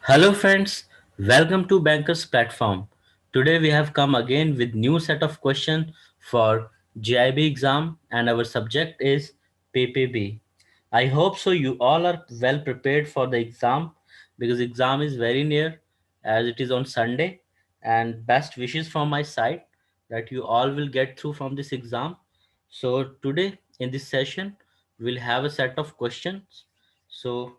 Hello friends, welcome to Bankers Platform. Today we have come again with new set of questions for GIB exam and our subject is PPB. I hope so you all are well prepared for the exam because exam is very near as it is on Sunday, and best wishes from my side that you all will get through from this exam. So today in this session we'll have a set of questions. So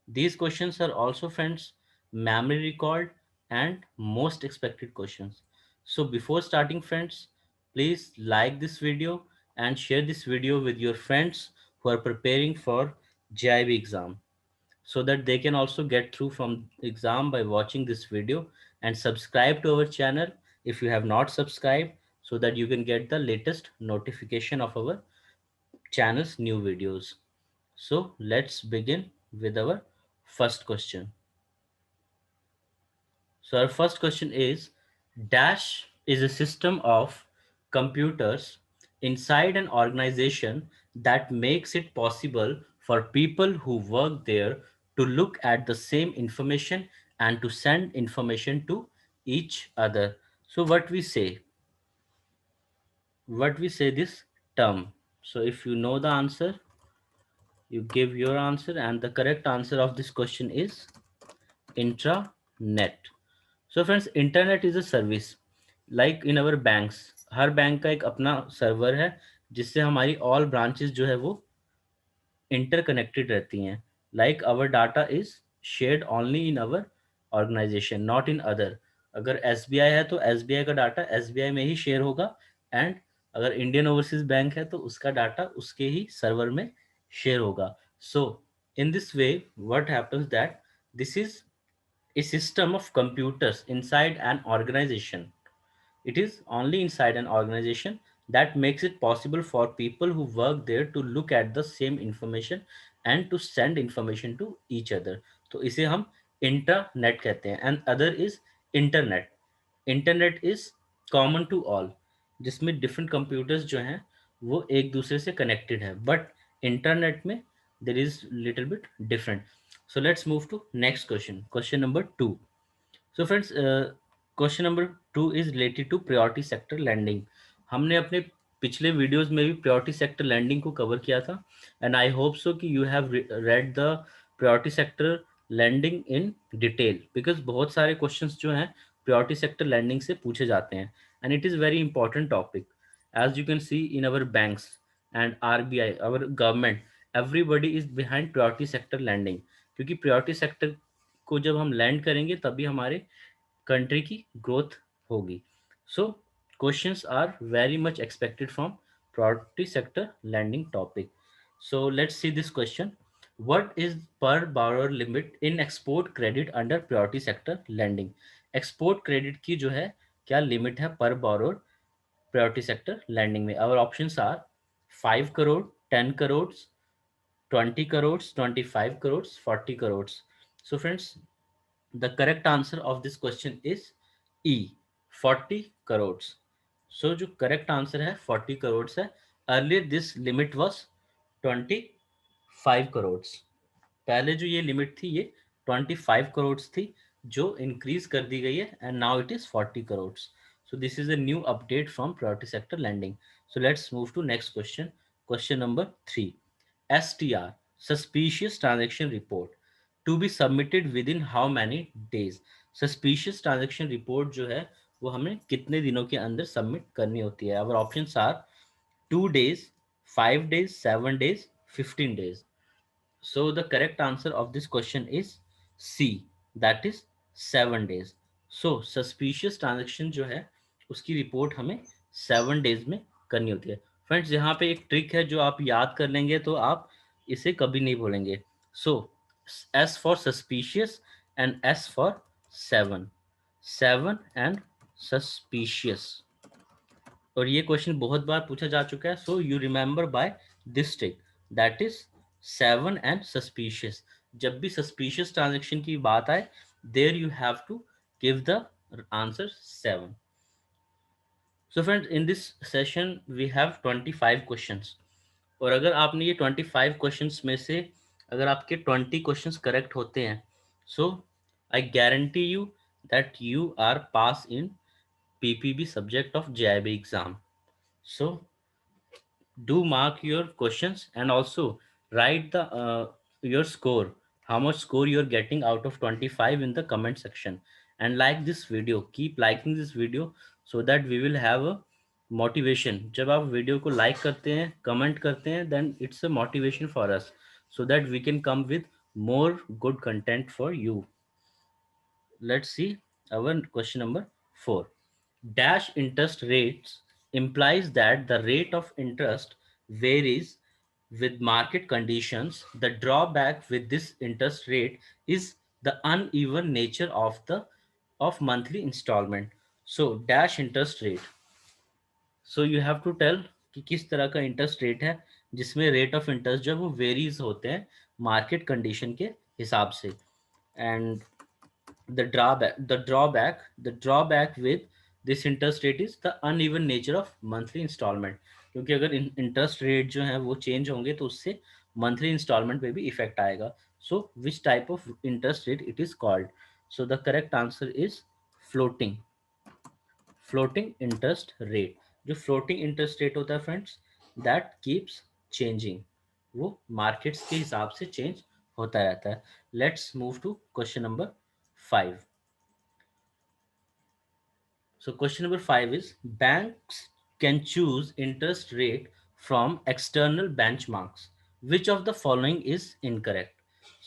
these questions are also, friends, memory recalled and most expected questions. So before starting, friends, please like this video and share this video with your friends who are preparing for JIB exam so that they can also get through from exam by watching this video, and subscribe to our channel if you have not subscribed so that you can get the latest notification of our channel's new videos. So let's begin with our first question. So our first question is Dash is a system of computers inside an organization that makes it possible for people who work there to look at the same information and to send information to each other. So what we say this term. So if you know the answer, you give your answer, and the correct answer of this question is intranet. So friends, internet is a service like in our banks. Her bank का एक अपना server है जिससे हमारी all branches जो है वो interconnected रहती हैं. Like our data is shared only in our organisation, not in other. अगर एसबीआई है तो एसबीआई का डाटा एसबीआई में ही शेयर होगा, एंड अगर इंडियन ओवरसीज बैंक है तो उसका डाटा उसके ही सर्वर में शेयर होगा. So in this way what happens that this is a system of computers inside an organization. It is only inside an organization that makes it possible for people who work there to look at the same information and to send information to each other. तो इसे हम internet कहते हैं, and other is internet. Internet is common to all, जिसमें different computers जो हैं वो एक दूसरे से कनेक्टेड है, बट इंटरनेट में there is little bit different. So let's move to next question. Question number two. So friends, question number two is related to priority sector lending. हमने अपने पिछले वीडियोस में भी प्रायोरिटी सेक्टर लैंडिंग को cover किया था, and I hope so कि you have read the priority sector lending in detail, because बहुत सारे क्वेश्चंस जो हैं प्रायोरिटी सेक्टर लैंडिंग से पूछे जाते हैं, and it is very important topic. As you can see in our banks and RBI, our government, everybody is behind priority sector lending, क्योंकि priority sector को जब हम लैंड करेंगे तभी हमारे कंट्री की ग्रोथ होगी. सो questions are very much expected from priority sector lending topic. So let's see this question. What is per borrower limit in export credit under priority sector lending? Export credit की जो है क्या limit है पर borrower priority sector lending में? Our options are 5 crore, 10 crores, 20 crores, 25 crores, 40 crores. So friends, the correct answer of this question is E, 40 crores. So जो correct answer है 40 crores है. Earlier this limit was 25 crores. पहले जो ये limit थी ये 25 crores थी, जो increase कर दी गई है, and now it is 40 crores. So this is a new update from priority sector lending. So let's move to next question. Question number 3. STR, suspicious transaction report, to be submitted within how many days? Suspicious transaction report जो है वो हमें कितने दिनों के अंदर submit करनी होती है? Our options are 2 days, 5 days, 7 days, 15 days. So the correct answer of this question is C, that is 7 days. So suspicious transaction जो है उसकी रिपोर्ट हमें 7 days में करनी होती है. फ्रेंड्स, यहाँ पे एक ट्रिक है जो आप याद कर लेंगे तो आप इसे कभी नहीं भूलेंगे. सो S for suspicious and S for 7. 7 and suspicious. और ये क्वेश्चन बहुत बार पूछा जा चुका है, so you remember by this trick, that is 7 and suspicious. जब भी सस्पिशियस ट्रांजेक्शन की बात आए, there you have to give the answer 7. So friends, in this session we have 25 questions, और अगर आपने ये 25 क्वेश्चंस में से अगर आपके 20 क्वेश्चंस करेक्ट होते हैं, सो I guarantee you that you are pass in PPB subject of JIB exam. So do mark your questions and also write the your score, how much score you're getting out of 25 in the comment section, and like this video, keep liking this video so that we will have a motivation. जब आप video को like करते हैं, comment करते हैं, then it's a motivation for us so that we can come with more good content for you. Let's see our question number 4. Dash interest rates implies that the rate of interest varies with market conditions. The drawback with this interest rate is the uneven nature of monthly installment. So dash interest rate. So you have to tell कि किस तरह का interest rate है जिसमें rate of interest जो है वो varies होते हैं मार्केट कंडीशन के हिसाब से. And the drawback with this interest rate is the uneven nature of monthly installment. क्योंकि अगर इंटरेस्ट रेट जो है वो चेंज होंगे तो उससे मंथली इंस्टॉलमेंट पे भी इफेक्ट आएगा. So which type of interest rate it is called? So the correct answer is floating. Floating interest rate. जो फ्लोटिंग इंटरेस्ट रेट होता है फ्रेंड्स, दैट कीप्स चेंजिंग. वो मार्केट्स के हिसाब से चेंज होता रहता है. Let's move to question number 5. So question number 5 is banks can choose interest rate from external benchmarks. Which of the following is incorrect?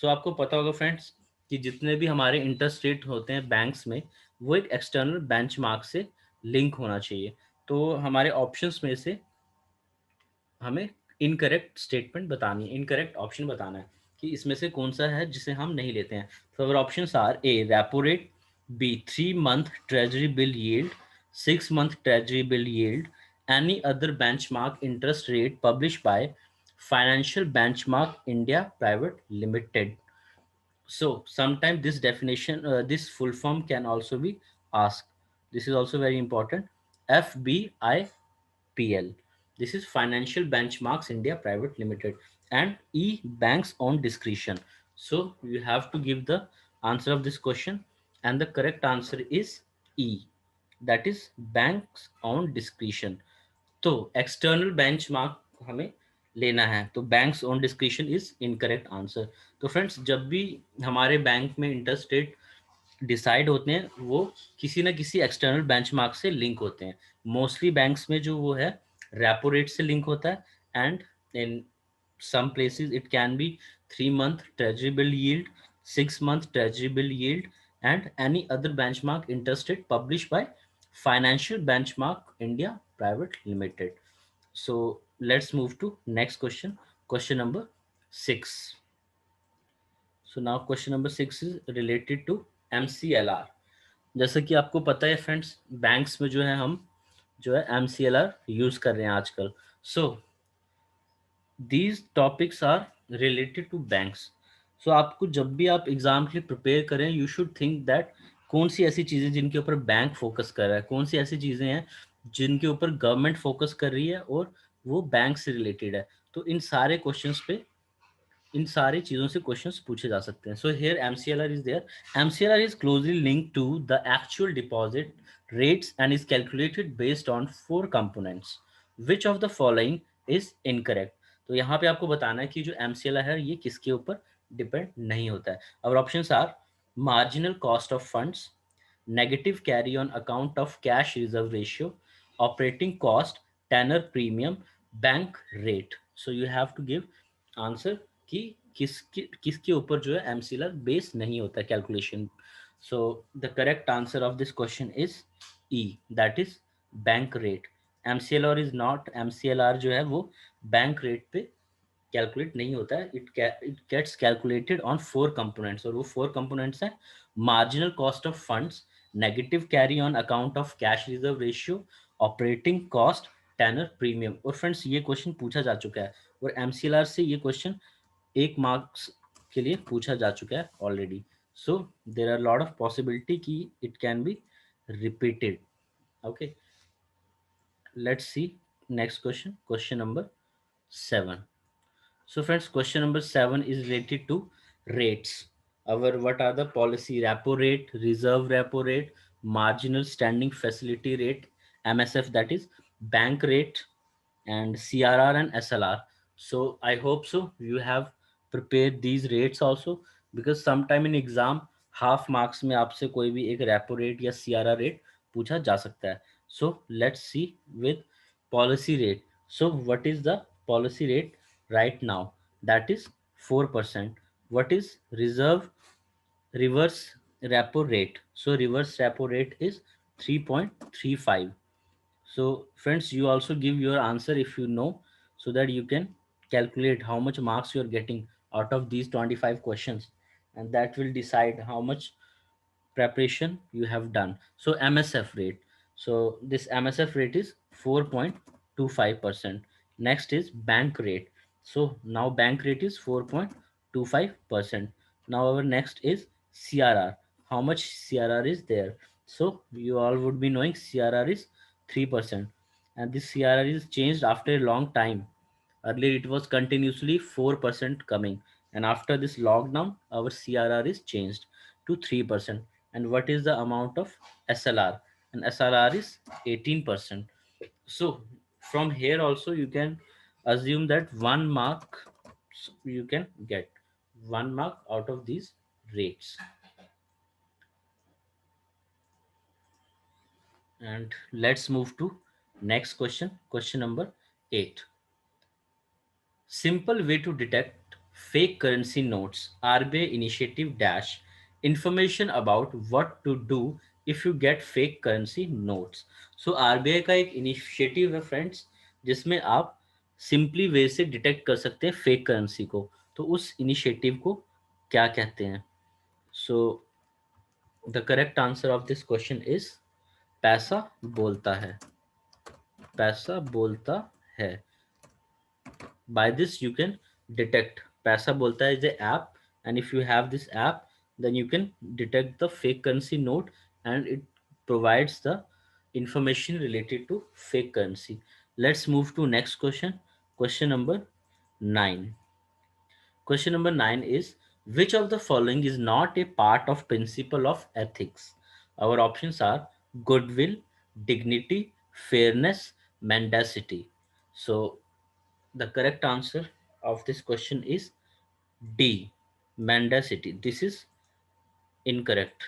So आपको पता होगा फ्रेंड्स कि जितने भी हमारे इंटरेस्ट रेट होते हैं बैंक्स में वो एक एक्सटर्नल बेंचमार्क से लिंक होना चाहिए. तो हमारे ऑप्शंस में से हमें इनकरेक्ट स्टेटमेंट बतानी है, इनकरेक्ट ऑप्शन बताना है कि इसमें से कौन सा है जिसे हम नहीं लेते हैं. तो our options are A repo rate, B 3 month treasury bill yield, 6 month treasury bill yield, any other benchmark interest rate publish by financial benchmark India private limited. So sometimes this definition, this full form can also be asked. This is also very important. FBIPL. This is Financial Benchmarks India Private Limited, and E banks on discretion. So you have to give the answer of this question, and the correct answer is E. That is banks on discretion. तो external benchmark हमें लेना है, तो banks on description is incorrect answer. तो friends जब भी हमारे bank में इंटरेस्ट रेट डिसाइड होते हैं वो किसी ना किसी एक्सटर्नल बेंचमार्क से लिंक होते हैं. मोस्टली बैंक्स में जो वो है रेपो रेट से लिंक होता है, and in some places it can be 3 month treasury bill yield, 6 month treasury bill yield, and any other benchmark interest rate published by Financial Benchmark India Private Limited. So let's move to next question. Question number 6. So now question number 6 is related to MCLR. जैसे कि आपको पता है friends banks में जो है हम जो है MCLR यूज कर रहे हैं आजकल. So these topics are related to banks. So आपको जब भी आप एग्जाम के लिए प्रिपेयर करें यू शुड थिंक दैट कौन सी ऐसी चीज़ें जिनके ऊपर बैंक फोकस कर रहा है, कौन सी ऐसी चीज़ें हैं जिनके ऊपर गवर्नमेंट फोकस कर रही है और वो बैंक से रिलेटेड है. तो इन सारे क्वेश्चंस पे इन सारी चीज़ों से क्वेश्चंस पूछे जा सकते हैं. So here MCLR is there. MCLR is closely linked to the actual deposit rates and is calculated based on four components. Which of the following is incorrect? तो यहाँ पे आपको बताना है कि जो MCLR है ये किसके ऊपर डिपेंड नहीं होता है. और options are marginal cost of funds, negative carry on account of cash reserve ratio, operating cost, tenor premium, bank rate. So you have to give answer कि किसके ऊपर जो है एमसीएलआर बेस नहीं होता calculation. So the correct answer of this question is E, that is bank rate. MCLR is not, MCLR जो है वो बैंक रेट पे कैलकुलेट नहीं होता है. It gets calculated on four components, और वो फोर कंपोनेंट्स हैं marginal cost of funds, negative carry on account of cash reserve ratio, operating cost, tenor premium. और फ्रेंड्स ये क्वेश्चन पूछा जा चुका है और एमसीएलआर से ये क्वेश्चन 1 मार्क्स के लिए पूछा जा चुका है already. So there are lot of possibility कि it can be repeated. Okay, let's see next question. Question number 7. So friends, question number 7 is related to rates. our what are the policy repo rate, reserve repo rate, marginal standing facility rate, MSF, that is bank rate, and CRR and SLR. So I hope so you have prepared these rates also, because sometime in exam half marks में आपसे कोई भी एक repo rate या CRR rate पूछा जा सकता है. So let's see with policy rate. So what is the policy rate right now? That is 4%. What is reverse repo rate? So reverse repo rate is 3.35. So friends, you also give your answer if you know, so that you can calculate how much marks you are getting out of these 25 questions, and that will decide how much preparation you have done. So MSF rate. So this MSF rate is 4.25%. Next is bank rate. So now bank rate is 4.25%. Now our next is CRR. How much CRR is there? So you all would be knowing CRR is 3%. And this CRR is changed after a long time. Earlier it was continuously 4% coming, and after this lockdown, our CRR is changed to 3%. And what is the amount of SLR? And SLR is 18%. So from here also you can assume that 1 mark you can get 1 mark out of these rates. And let's move to next question, question number 8. Simple way to detect fake currency notes. RBI initiative dash information about what to do if you get fake currency notes. So RBI का एक initiative है friends, जिसमें आप simply वे से detect कर सकते हैं fake currency को. तो उस इनिशिएटिव को क्या कहते हैं? सो the correct answer of this question is पैसा बोलता है. पैसा बोलता है. By this you can detect. Paisa Bolta is the app, and if you have this app, then you can detect the fake currency note, and it provides the information related to fake currency. Let's move to next question. Question number 9. Question number 9 is, which of the following is not a part of principle of ethics? Our options are goodwill, dignity, fairness, mendacity. So the correct answer of this question is D, mendacity. This is incorrect.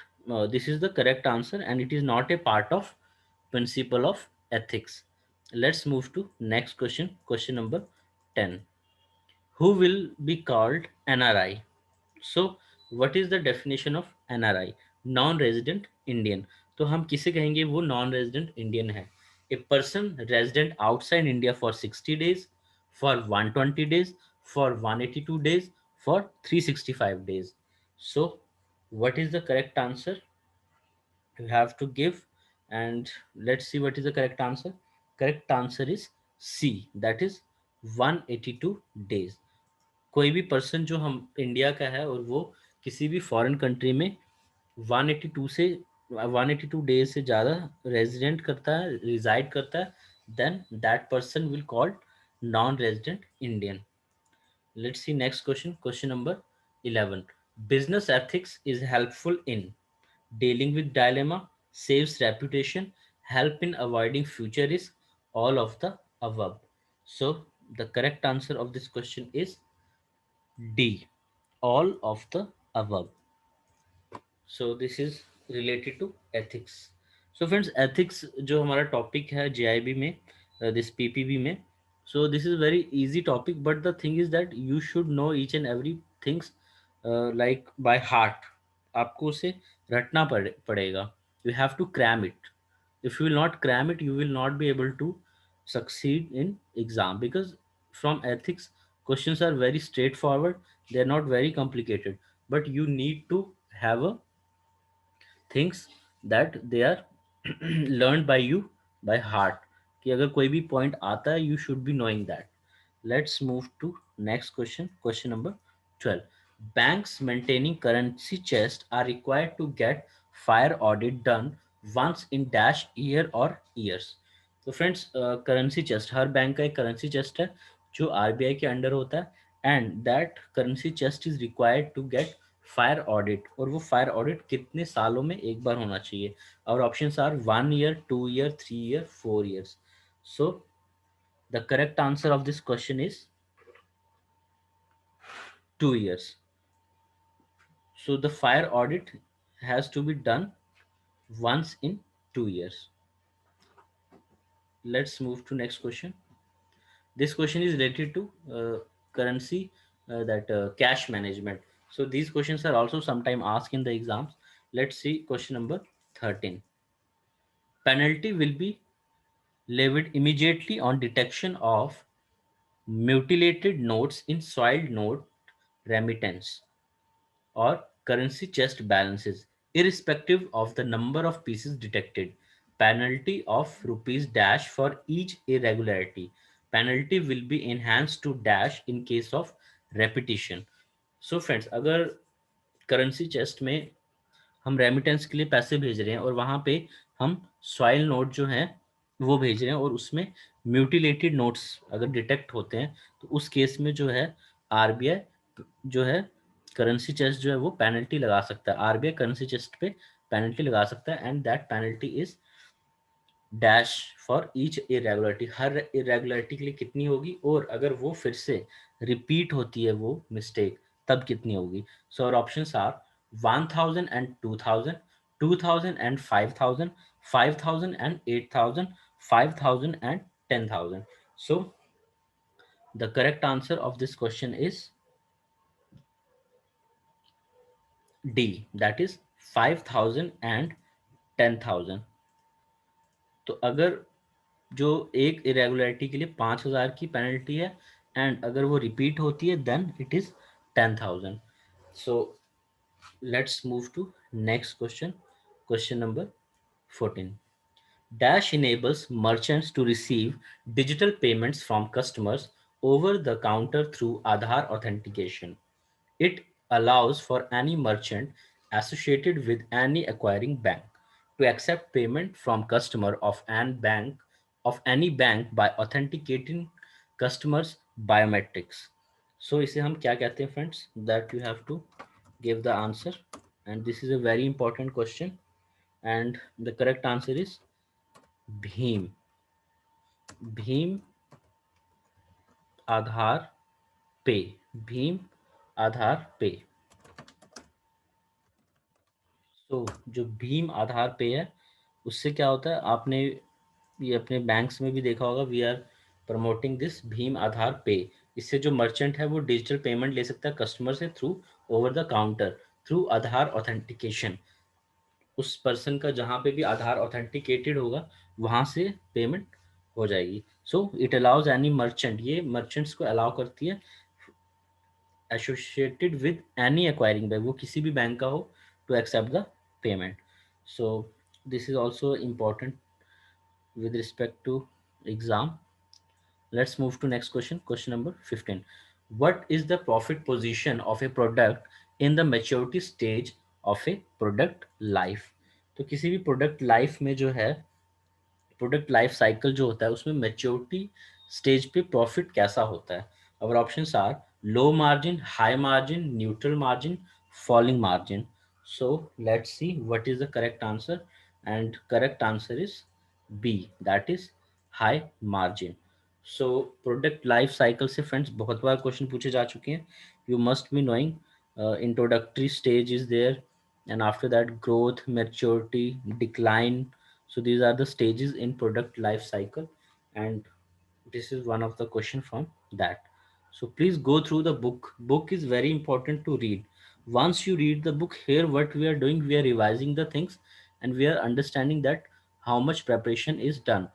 This is the correct answer, and it is not a part of principle of ethics. Let's move to next question. Question number 10. Who will be called NRI? So what is the definition of NRI? Non resident Indian. तो हम किसे कहेंगे वो non resident Indian है? A person resident outside India for 60 days, for 120 days, for 182 days, for 365 days. So what is the correct answer? You have to give, and let's see what is the correct answer. Correct answer is C, that is 182 days. कोई भी person जो हम India का है और वो किसी भी फॉरेन कंट्री में 182 डेज से ज़्यादा रेजिडेंट करता है, रिजाइड करता है, then that person will called non resident Indian. Let's see next question. Question number 11. Business ethics is helpful in dealing with dilemma, saves reputation, help in avoiding future risk, all of the above. So the correct answer of this question is D, all of the above. So this is related to ethics. So friends, ethics जो हमारा topic है JIB में, this PPB में. So this is very easy topic, but the thing is that you should know each and every things like by heart. आपको उसे रटना पड़ेगा. You have to cram it. If you will not cram it, you will not be able to succeed in exam, because from ethics questions are very straightforward. They are not very complicated, but you need to have a things that they are learned by you by heart, कि अगर कोई भी point आता है you should be knowing that. Let's move to next question. Question number 12. Banks maintaining currency chest are required to get fire audit done once in dash year or years. तो friends currency chest, हर bank का एक currency chest है जो RBI के under होता है, and that currency chest is required to get fire audit, और वो फायर ऑडिट कितने सालों में एक बार होना चाहिए? और options are 1 year, 2 year, 3 year, 4 years. So the correct answer of this question is 2 years. So the fire audit has to be done once in 2 years. Let's move to next question. This question is related to currency, that cash management. So these questions are also sometime asked in the exams. Let's see question number 13. Penalty will be levied immediately on detection of mutilated notes in soiled note remittance or currency chest balances, irrespective of the number of pieces detected. Penalty of rupees dash for each irregularity. Penalty will be enhanced to dash in case of repetition. So friends, अगर currency chest में हम remittance के लिए पैसे भेज रहे हैं और वहां पे हम सॉइल नोट जो है वो भेज रहे हैं और उसमें म्यूटिलेटेड नोट्स अगर डिटेक्ट होते हैं, तो उस केस में जो है आरबीआई जो है करेंसी चेस्ट जो है वो पेनल्टी लगा सकता है। आरबीआई करेंसी चेस्ट पे पेनल्टी लगा सकता है, and that penalty is dash for each irregularity. Her irregularity के लिए कितनी होगी, और अगर वो फिर से रिपीट होती है वो मिस्टेक, तब कितनी होगी? सो और options are 1000 and 2000, 2000 and 5000, 5000 and 8000, 5000 and 10000। So the correct answer of this question is D, that is 5000 and 10000। तो अगर जो एक इरेगुलरिटी के लिए 5,000 की पेनल्टी है, एंड अगर वो रिपीट होती है then it is 10,000। So let's move to next question, question number 14. Dash enables merchants to receive digital payments from customers over the counter through Aadhaar authentication. It allows for any merchant associated with any acquiring bank to accept payment from customer of any bank by authenticating customers biometrics. So इसे हम क्या कहते हैं friends? That you have to give the answer, and this is a very important question, and the correct answer is Bhim. Bhim Aadhaar Pay. Bhim Aadhaar Pay. तो जो भीम आधार पे है, उससे क्या होता है, आपने ये अपने बैंक्स में भी देखा होगा, वी आर प्रमोटिंग दिस भीम आधार पे। इससे जो मर्चेंट है वो डिजिटल पेमेंट ले सकता है कस्टमर से through over the counter through Aadhaar authentication. उस पर्सन का जहाँ पे भी आधार ऑथेंटिकेटेड होगा वहाँ से पेमेंट हो जाएगी। So it allows any merchant, ये मर्चेंट्स को अलाउ करती है associated with any acquiring bank, वो किसी भी बैंक का हो, to accept the payment. So this is also important with respect to exam. Let's move to next question, question number 15. What is the profit position of a product in the maturity stage of a product life? तो किसी भी product life में जो है, product life cycle जो होता है उसमें मैच्योरिटी स्टेज पे प्रॉफिट कैसा होता है? और options are low margin, high margin, neutral margin, falling margin. So let's see what is the correct answer, and correct answer is B, that is high margin. So product life cycle से friends बहुत बार question पूछे जा चुके हैं। You must be knowing introductory stage is there, and after that growth, maturity, decline. So these are the stages in product life cycle, and this is one of the question from that. So please go through the book. Book is very important to read. Once you read the book, here what we are doing, we are revising the things, and we are understanding that how much preparation is done,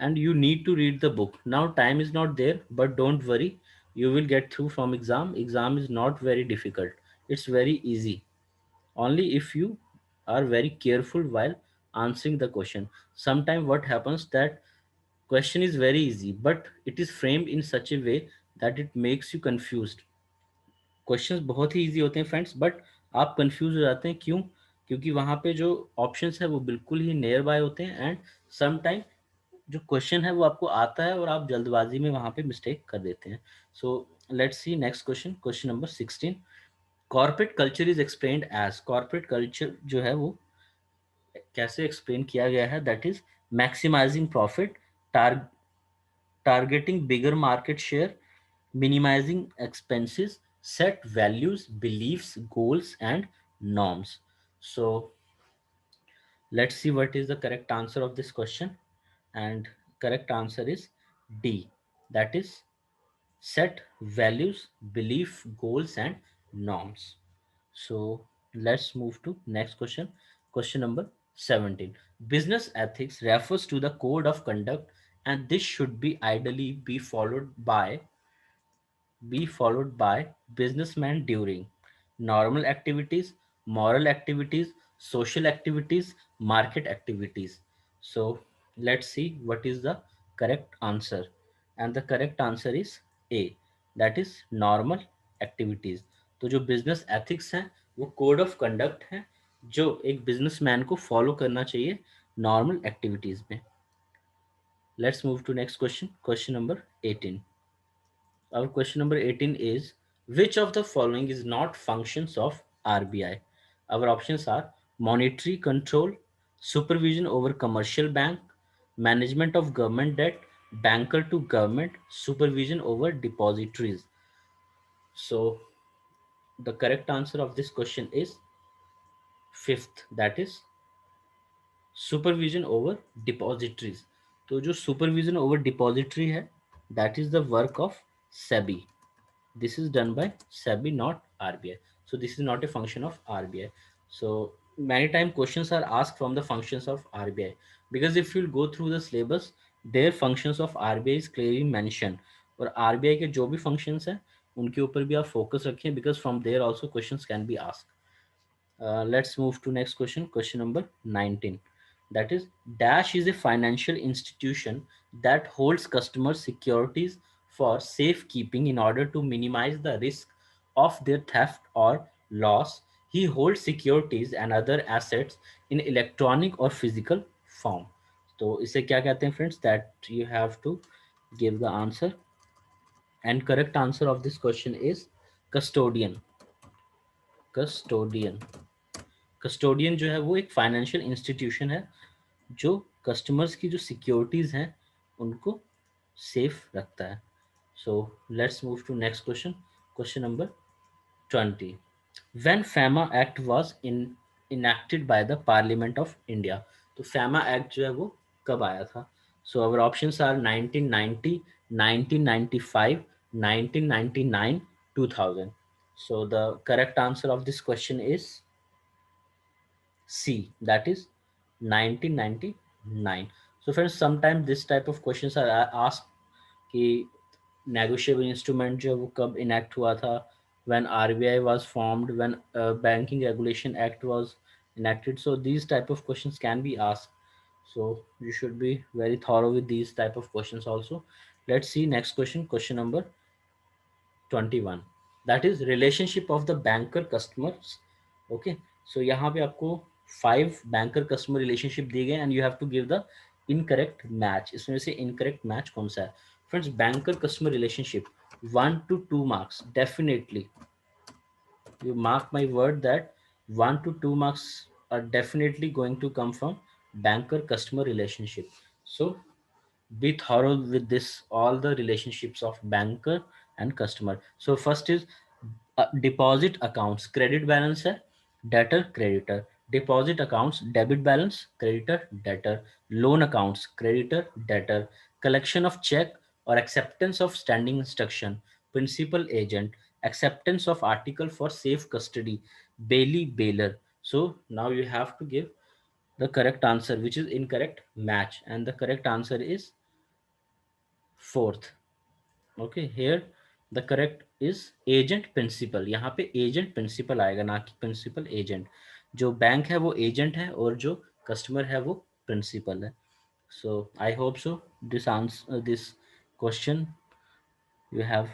and you need to read the book. Now time is not there, but don't worry, you will get through from exam. Exam is not very difficult, it's very easy, only if you are very careful while answering the question. Sometimes what happens that question is very easy, but it is framed in such a way that it makes you confused. Questions बहुत ही easy होते हैं friends, but आप confuse हो जाते हैं, क्यों? क्योंकि वहाँ पे जो ऑप्शंस है वो बिल्कुल ही नियर बाय होते हैं, एंड सम टाइम जो क्वेश्चन है वो आपको आता है और आप जल्दबाजी में वहाँ पे मिस्टेक कर देते हैं। So let's see next question, question number 16. Corporate culture is explained as, corporate culture जो है वो कैसे एक्सप्लेन किया गया है, that is maximising profit, targeting bigger market share, minimizing expenses, set values, beliefs, goals, and norms. So let's see what is the correct answer of this question. And correct answer is D. That is set values, belief, goals, and norms. So let's move to next question. Question number 17. Business ethics refers to the code of conduct, and this should be ideally be followed by businessmen during normal activities, moral activities, social activities, market activities. So let's see what is the correct answer. And the correct answer is A, that is normal activities. तो जो business ethics हैं वो code of conduct है जो एक businessman को follow करना चाहिए नॉर्मल एक्टिविटीज में. Let's move to next question. Question number 18. Our question number 18 is, which of the following is not functions of RBI? Our options are monetary control, supervision over commercial bank, management of government debt, banker to government, supervision over depositories. So the correct answer of this question is fifth, that is supervision over depositories. तो जो supervision over depository है that is the work of SEBI. This is done by SEBI, not RBI. So this is not a function of RBI. So many time questions are asked from the functions of RBI, because if you go through the syllabus, their functions of RBI is clearly mentioned. और RBI के जो भी functions हैं उनके ऊपर भी आप focus रखें, because from there also questions can be asked. Let's move to next question. Question number 19. That is, Dash is a financial institution that holds customer securities for safekeeping in order to minimize the risk of their theft or loss. He holds securities and other assets in electronic or physical form. तो इसे क्या कहते हैं friends? That you have to give the answer. And correct answer of this question is custodian. Custodian. Custodian जो है वो एक financial institution है जो कस्टमर्स की जो सिक्योरिटीज हैं उनको सेफ रखता है. So let's move to next question. Question number 20. When FEMA act was in enacted by the parliament of India. तो फैमा एक्ट जो है वो कब आया था? So our options are 1990, 1995, 1999, 2000. So the correct answer of this question is C, that is 1999. So friends, sometimes this type of questions are asked कि negotiable instrument जो है वो कब enact हुआ था, when RBI was formed, when Banking Regulation Act was enacted. So these type of questions can be asked. So you should be very thorough with these type of questions also. Let's see next question. Question number 21. That is relationship of the banker customers. Okay, so यहाँ पे आपको 5 banker customer relationship दिए गए and you have to give the incorrect match. इसमें से incorrect match कौन सा है? Friends, banker customer relationship 1 to 2 marks definitely. You mark my word that 1 to 2 marks are definitely going to come from banker customer relationship. So be thorough with this, all the relationships of banker and customer. So first is deposit accounts, credit balance है, debtor creditor. Deposit accounts, debit balance, creditor debtor. Loan accounts, creditor debtor. Collection of check or acceptance of standing instruction, principal agent. Acceptance of article for safe custody, bailey bailor. So now you have to give the correct answer, which is incorrect match, and the correct answer is fourth. Okay, here the correct is agent principal. यहाँ पे agent principal आएगा, ना कि principal agent. जो bank है वो agent है और जो कस्टमर है वो प्रिंसिपल है. So I hope so this answer this question you have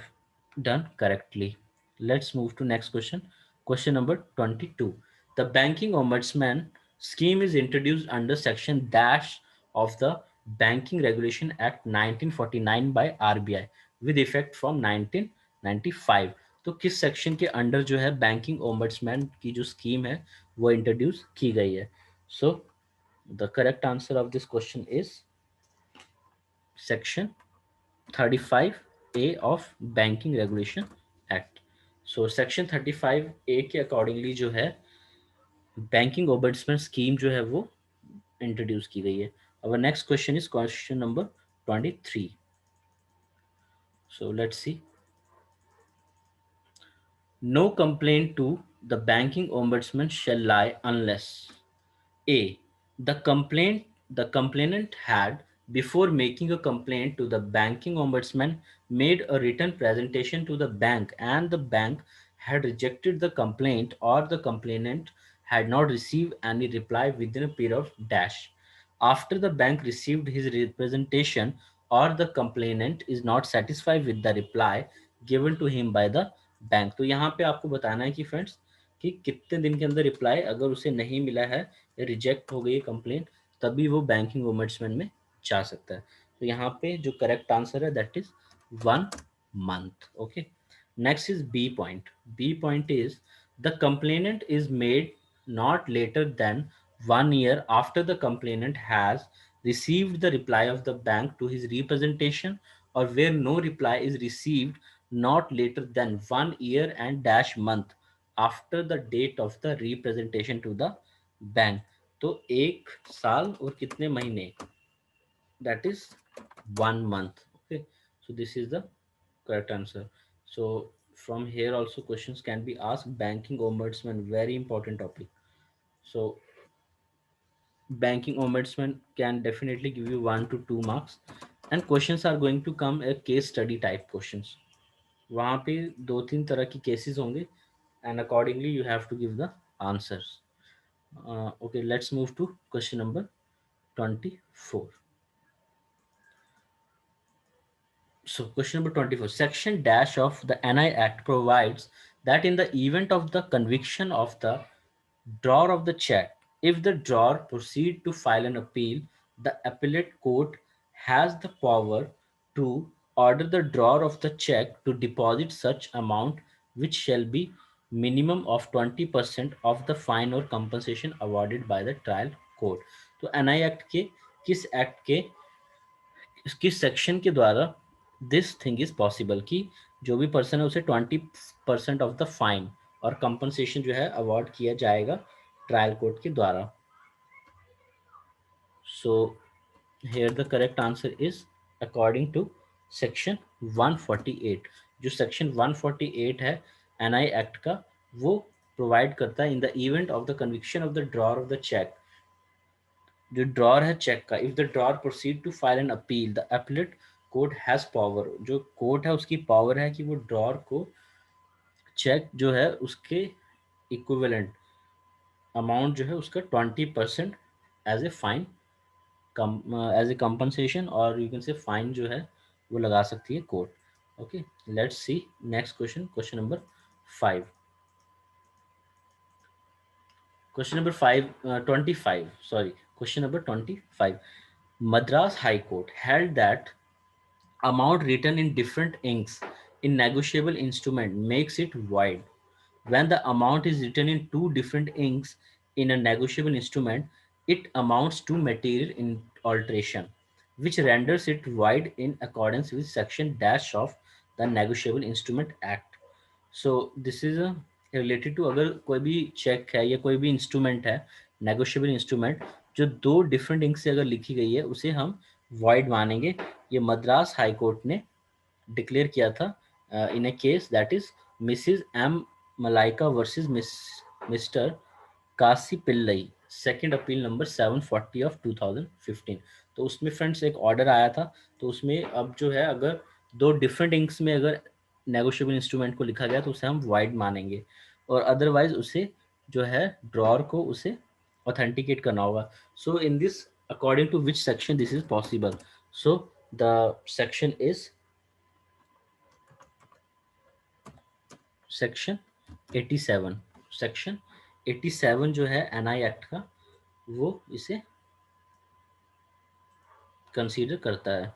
done correctly. Let's move to next question. Question number 22. The Banking Ombudsman scheme is introduced under section dash of the Banking Regulation Act 1949 by RBI with effect from 1995. तो किस section के under जो है banking ombudsman की जो scheme है वो introduce की गई है? सो the correct answer of this question is section 35A of banking regulation act. So section 35A के अकॉर्डिंगली जो है बैंकिंग ओम्बड्समैन स्कीम जो है वो इंट्रोड्यूस की गई है। Our next question is question number 23। So let's C. No complaint to the banking ombudsman shall lie unless A. The complainant had, before making a complaint to the banking ombudsman, made a written presentation to the bank and the bank had rejected the complaint, or the complainant had not received any reply within a period of dash. After the bank received his representation, or the complainant is not satisfied with the reply given to him by the bank. तो यहाँ पे आपको बताना है कि friends कि कितने दिन के अंदर रिप्लाई अगर उसे नहीं मिला है या रिजेक्ट हो गई है कंप्लेंट, तभी वो बैंकिंग ओम्बड्समैन में जा सकता है। तो यहाँ पे जो करेक्ट आंसर है that is 1 month। Okay, next is B point. B point is the complainant is made not later than 1 year after the complainant has received the reply of the bank to his representation, or where no reply is received not later than 1 year and dash month after the date of the representation to the bank। तो 1 साल और कितने महीने, that is 1 month। Okay, so this is the correct answer। So from here also questions can be asked, banking ombudsman very important topic। So banking ombudsman can definitely give you 1 to 2 marks, and questions are going to come a case study type questions। वहाँ पे 2-3 तरह की cases होंगे and accordingly you have to give the answers। Okay, let's move to question number 24। So question number 24, section dash of the NI Act provides that in the event of the conviction of the drawer of the check, if the drawer proceed to file an appeal, the appellate court has the power to order the drawer of the check to deposit such amount which shall be minimum of 20% of the fine or compensation awarded by the trial court। तो NI act के किस act के किस section के द्वारा this thing is possible कि जो भी पर्सन है उसे 20% ऑफ द फाइन और कंपनसेशन जो है अवार्ड किया जाएगा ट्रायल कोर्ट के द्वारा। So here the correct answer is according to section 148। जो सेक्शन 148 है एनआई एक्ट का, वो प्रोवाइड करता है in the event of the conviction of the drawer of the cheque, जो ड्रॉर है चेक का, if the drawer proceed to file an appeal the appellate court has power, जो court है उसकी पावर है कि वो ड्रॉर को चेक जो है उसके इक्विवेलेंट अमाउंट जो है उसका 20% as a fine, as a compensation, और यू कैन से फाइन जो है वो लगा सकती है court. Okay, let's see next question, question number 5। Question number 25, sorry, question number 25। Madras High Court held that amount written in different inks in negotiable instrument makes it void when the amount is written in two different inks in a negotiable instrument. It amounts to material in alteration which renders it void in accordance with section dash of the negotiable instrument act। So this is related to, अगर कोई भी check है या कोई भी instrument है negotiable instrument जो दो डिफरेंट इंक से अगर लिखी गई है उसे हम वॉइड मानेंगे। ये मद्रास हाई कोर्ट ने डिक्लेयर किया था in a case that is Mrs M Malaika versus mister Kashi Pillai, second appeal number 740 of 2015। तो उसमें फ्रेंड्स एक ऑर्डर आया था, तो उसमें अब जो है अगर दो डिफरेंट इंक्स में अगर नेगोशिएबल इंस्ट्रूमेंट को लिखा गया तो उसे हम वाइड मानेंगे, और अदरवाइज उसे जो है ड्रॉर को उसे ऑथेंटिकेट करना होगा। So in this according to which section this is possible? So the section is section 87। Section 87 जो है एनआई एक्ट का, वो इसे कंसीडर करता है।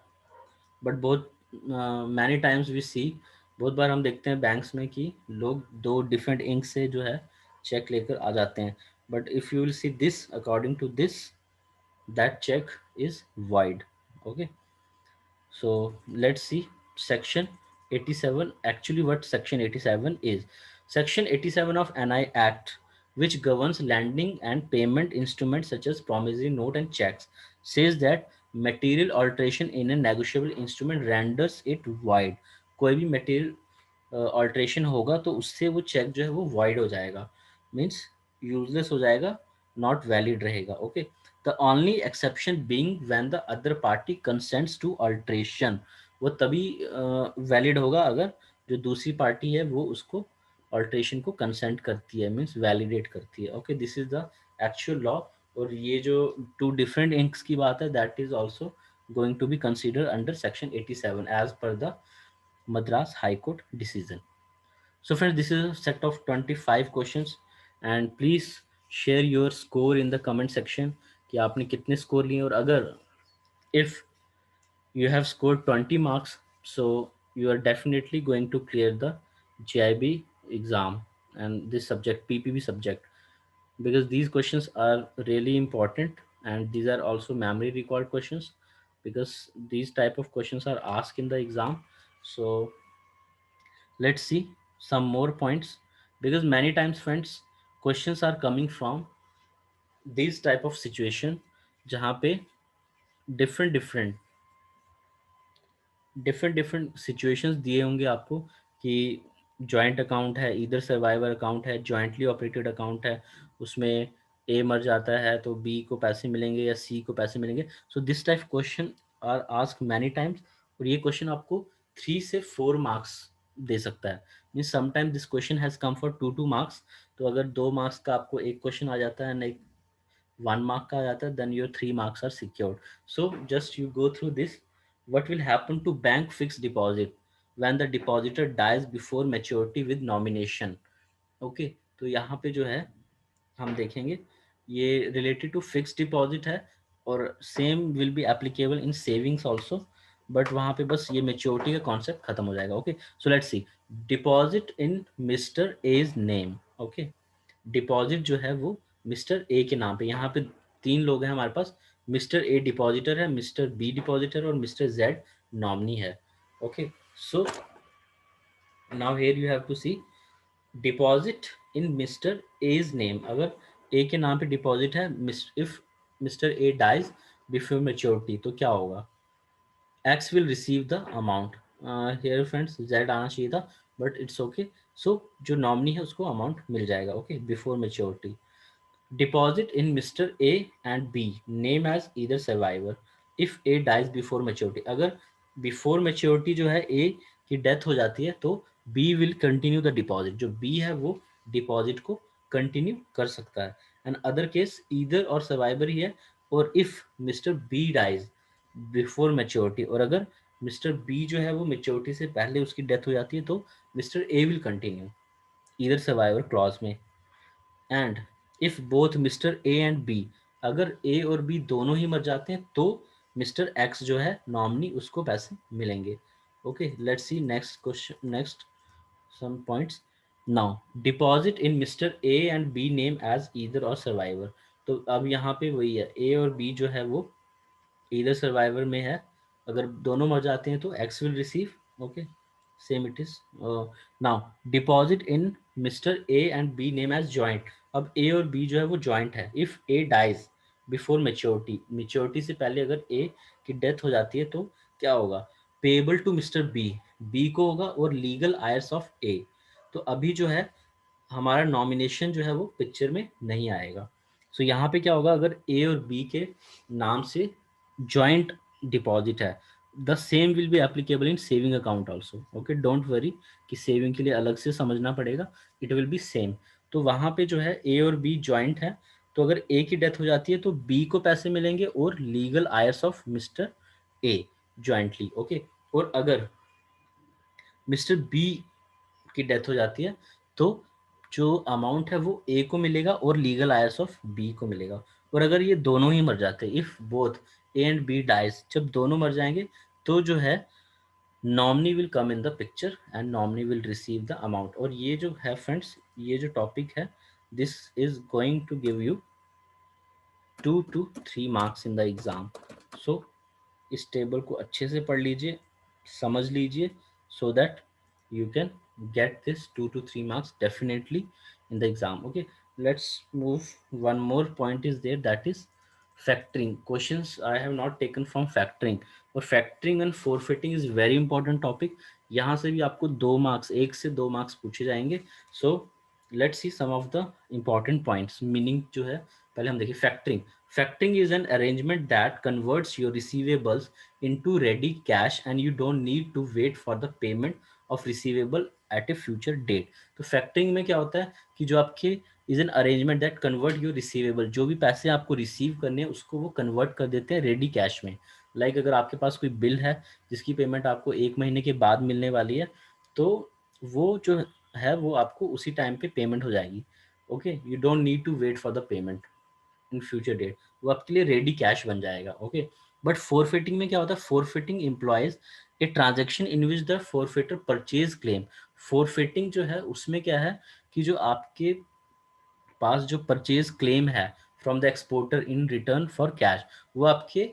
बट बहुत मैनी टाइम्स वी सी बहुत बार हम देखते हैं बैंक्स में कि लोग दो डिफरेंट इंक से जो है चेक लेकर आ जाते हैं, but if you will see this according to this, that cheque is void. Okay, so let's see section 87. Actually, what section 87 is? Section 87 of NI Act, which governs lending and payment instruments such as promissory note and checks, says that material alteration in a negotiable instrument renders it void. कोई भी material alteration होगा तो उससे वो check जो है वो void हो जाएगा, मीन्स यूजलेस हो जाएगा, नॉट वैलिड रहेगा. Okay, the only exception being when the other party consents to alteration. वो तभी वैलिड होगा अगर जो दूसरी पार्टी है वो उसको अल्ट्रेशन को कंसेंट करती है, मीन्स वैलिडेट करती है. Okay, this is the actual law. और ये जो टू डिफरेंट इंक्स की बात है, that is also going to be consider under section 87 as per the Madras high court decision. So friends, this is a set of 25 questions and please share your score in the comment section कि आपने कितने score लिए. और अगर if you have scored 20 marks, so you are definitely going to clear the GIB exam and this subject, PPB subject, because these questions are really important and these are also memory recalled questions because these type of questions are asked in the exam. So let's see some more points, because many times friends questions are coming from these type of situation जहाँ पे different different different situations दिए होंगे आपको कि joint account है, इधर survivor account है, jointly operated account है, उसमें ए मर जाता है तो बी को पैसे मिलेंगे या सी को पैसे मिलेंगे. So this type question are ask many times. और ये क्वेश्चन आपको 3 से 4 मार्क्स दे सकता है. Means sometime this question has come for 2 marks. तो अगर 2 मार्क्स का आपको एक क्वेश्चन आ जाता है ना, 1 मार्क का आ जाता है, then your 3 marks are secured. So just you go through this. What will happen to bank fixed deposit when the depositor dies before maturity with nomination? Okay, तो यहाँ पे जो है हम देखेंगे ये रिलेटेड टू फिक्स डिपॉजिट है और same will be applicable in savings also, but वहाँ पे बस ये मेच्योरिटी का कॉन्सेप्ट खत्म हो जाएगा. Okay, so let's see deposit in mister A's name. Okay, deposit जो है वो मिस्टर ए के नाम पे, यहाँ पे 3 लोग हैं हमारे पास. मिस्टर ए डिपॉजिटर है, मिस्टर बी डिपॉजिटर और मिस्टर जेड नॉमिनी है. Okay, so now here you have to see deposit in mister A's name. अगर ए के नाम पे डिपॉजिट है, if mister A dies before maturity तो क्या होगा? X will receive the amount. Here friends Z आना चाहिए था, बट इट्स ओके. सो जो नॉमिनी है उसको अमाउंट मिल जाएगा. Okay, before maturity. Deposit in Mr. A and B name as either survivor if A dies before maturity. अगर before maturity जो है A की डेथ हो जाती है तो B will continue the deposit. जो B है वो डिपॉजिट को कंटिन्यू कर सकता है. And other case either or survivor ही है. और if mister B dies before maturity, और अगर मिस्टर बी जो है वो मेच्योरिटी से पहले उसकी डेथ हो जाती है तो mister A will continue either survivor clause में. And if both mister A and B, अगर ए और बी दोनों ही मर जाते हैं तो मिस्टर एक्स जो है नॉमिनी उसको पैसे मिलेंगे. Okay, let's see next question, next some points. Now deposit in mister A and B name as either or survivor. तो अब यहाँ पे वही है, ए और बी जो है वो ईदर सर्वाइवर में है. अगर दोनों मर जाते हैं तो X will receive. Okay, same it is. Now deposit in mister A and B name as joint. अब ए और बी जो है वो जॉइंट है. If A dies before maturity, maturity से पहले अगर ए की डेथ हो जाती है तो क्या होगा? Payable to mister B, B को होगा, और लीगल आयर्स ऑफ ए. तो अभी जो है हमारा नॉमिनेशन जो है वो पिक्चर में नहीं आएगा. सो यहाँ पे क्या होगा? अगर ए और बी के नाम से जॉइंट डिपॉजिट है, the same will be applicable in saving account also. Okay, don't worry कि सेविंग के लिए अलग से समझना पड़ेगा, इट विल बी सेम. तो वहाँ पे जो है ए और बी जॉइंट है, तो अगर ए की डेथ हो जाती है तो बी को पैसे मिलेंगे और legal Aires of mister A jointly. Okay, और अगर मिस्टर बी की डेथ हो जाती है तो जो अमाउंट है वो ए को मिलेगा और लीगल आयर्स ऑफ बी को मिलेगा. और अगर ये दोनों ही मर जाते हैं, if both A and B dies, जब दोनों मर जाएंगे तो जो है nominee will come in the picture and nominee will receive the amount. और ये जो है फ्रेंड्स, ये जो टॉपिक है, this is going to give you 2 to 3 marks in the exam. So इस टेबल को अच्छे से पढ़ लीजिए, समझ लीजिए, so that you can get this 2 to 3 marks definitely in the exam. Okay, let's move. One more point is there, that is factoring questions I have not taken from factoring. और factoring and forfaiting is very important topic. यहाँ से भी आपको 2 marks, 1 से 2 marks पूछे जाएंगे। So let's see some of the important points. Meaning जो है, पहले हम देखिए factoring. Factoring is an arrangement that converts your receivables into ready cash and you don't need to wait for the payment of receivable at a future date। तो factoring में क्या होता है कि जो आपके is an arrangement that convert your receivable, जो भी पैसे आपको रिसीव करने हैं उसको वो कन्वर्ट कर देते हैं रेडी कैश में। अगर आपके पास कोई बिल है जिसकी पेमेंट आपको 1 महीने के बाद मिलने वाली है, तो वो जो है वो आपको उसी टाइम पे पेमेंट हो जाएगी। Okay, you don't need to wait for the payment in future date, वो आपके लिए रेडी कैश बन जाएगा। ओके, बट फोरफिटिंग में क्या होता है? Forfaiting employs a transaction in which the forfaiter purchase claim. Forfaiting जो है उसमें क्या है कि जो आपके पास जो परचेज क्लेम है from the exporter in return for cash, वो आपके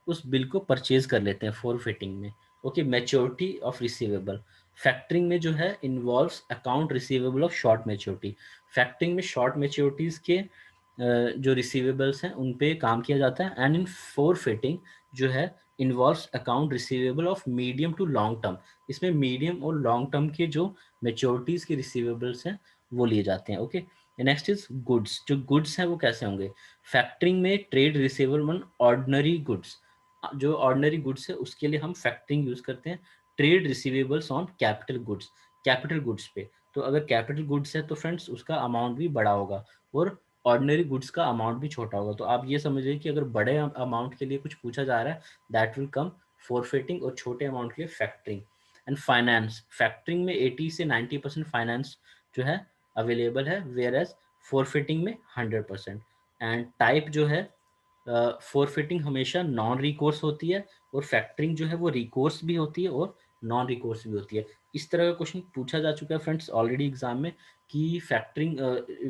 उस बिल को परचेज कर लेते हैं फोरफिटिंग में। Okay, maturity of receivable. Factoring में जो है involves account receivable of short maturity. Factoring में शॉर्ट मैच्योरिटीज के जो रिसीवेबल्स हैं उन पे काम किया जाता है। एंड इन फोरफिटिंग जो है involves account receivable of medium to long term. इसमें मीडियम और लॉन्ग टर्म के जो मैच्योरिटीज के रिसीवेबल्स हैं वो लिए जाते हैं। Okay, next is goods. जो गुड्स हैं वो कैसे होंगे? फैक्टरिंग में trade receivable on ordinary goods. जो ऑर्डिनरी गुड्स है उसके लिए हम फैक्टरिंग यूज करते हैं। Trade receivables on capital goods, capital goods पे। तो अगर कैपिटल गुड्स है तो फ्रेंड्स उसका अमाउंट भी बड़ा होगा और ऑर्डिनरी गुड्स का अमाउंट भी छोटा होगा। तो आप ये समझिए कि अगर बड़े अमाउंट के लिए कुछ पूछा जा रहा है, दैट विल कम फोरफिटिंग, और छोटे अमाउंट के लिए फैक्टरिंग। And finance. फैक्टरिंग में 80 से 90% फाइनेंस जो है अवेलेबल है, वेयर एज फोरफिटिंग में 100%। एंड टाइप जो है, फोरफिटिंग हमेशा नॉन रिकोर्स होती है और फैक्टरिंग जो है वो रिकोर्स भी होती है और नॉन रिकोर्स भी होती है। इस तरह का क्वेश्चन पूछा जा चुका है फ्रेंड्स ऑलरेडी एग्जाम में, कि फैक्टरिंग,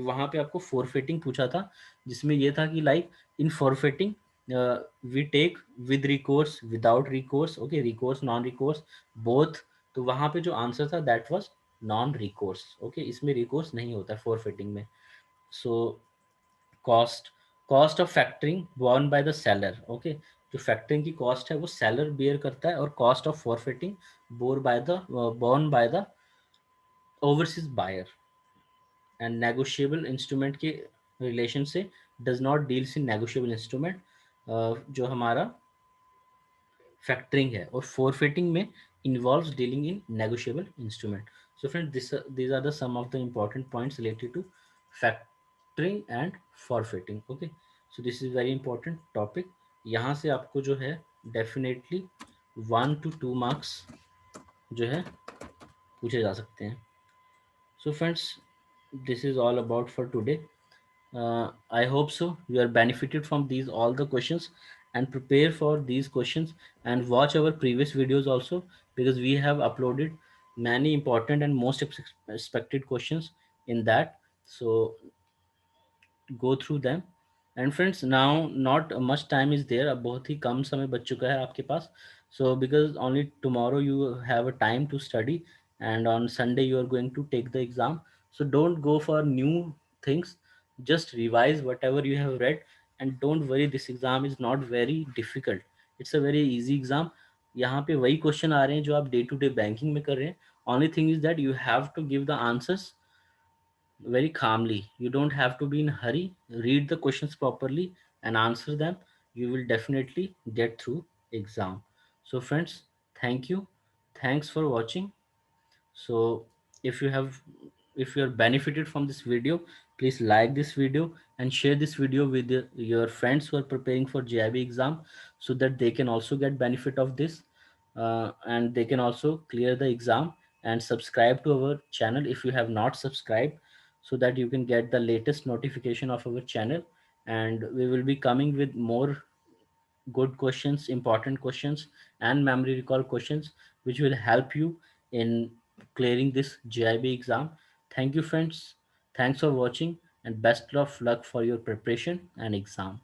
वहाँ पे आपको फोरफिटिंग पूछा था, जिसमें ये था कि in forfaiting we take with recourse, without recourse, okay, recourse, non recourse, both. तो वहाँ पे जो आंसर था that was non recourse. Okay, इसमें रिकोर्स नहीं होता है फोरफिटिंग में। So cost, cost of factoring borne by the seller. Okay, जो फैक्टरिंग की कॉस्ट है वो सेलर बियर करता है, और cost of forfaiting borne by the overseas buyer. And negotiable instrument के रिलेशन से, does not deals in negotiable instrument, जो हमारा फैक्टरिंग है, और फोरफिटिंग में involves dealing in negotiable instrument. So friend, these are the some of the important points related to factoring and forfeiting। okay, so this is very important topic। यहाँ से आपको जो है डेफिनेटली 1 to 2 मार्क्स जो है पूछे जा सकते हैं। So friends, this is all about for today. I hope so you are benefited from these all the questions, and prepare for these questions, and watch our previous videos also, because we have uploaded many important and most expected questions in that। So go through them। And friends, now not much time is there, अब बहुत ही कम समय बच चुका है आपके पास। So because only tomorrow you have a time to study, and on Sunday you are going to take the exam। So don't go for new things, just revise whatever you have read, and don't worry, this exam is not very difficult, it's a very easy exam। यहाँ पे वही question आ रहे हैं जो आप day to day banking में कर रहे हैं। only thing is that you have to give the answers very calmly, you don't have to be in hurry, read the questions properly and answer them, you will definitely get through exam। So friends, thank you, thanks for watching। So if you have, if you are benefited from this video, please like this video and share this video with your friends who are preparing for JIB exam, so that they can also get benefit of this, and they can also clear the exam। And subscribe to our channel if you have not subscribed, so that you can get the latest notification of our channel, and we will be coming with more good questions, important questions, and memory recall questions, which will help you in clearing this GIB exam. Thank you, friends. Thanks for watching, and best of luck for your preparation and exam.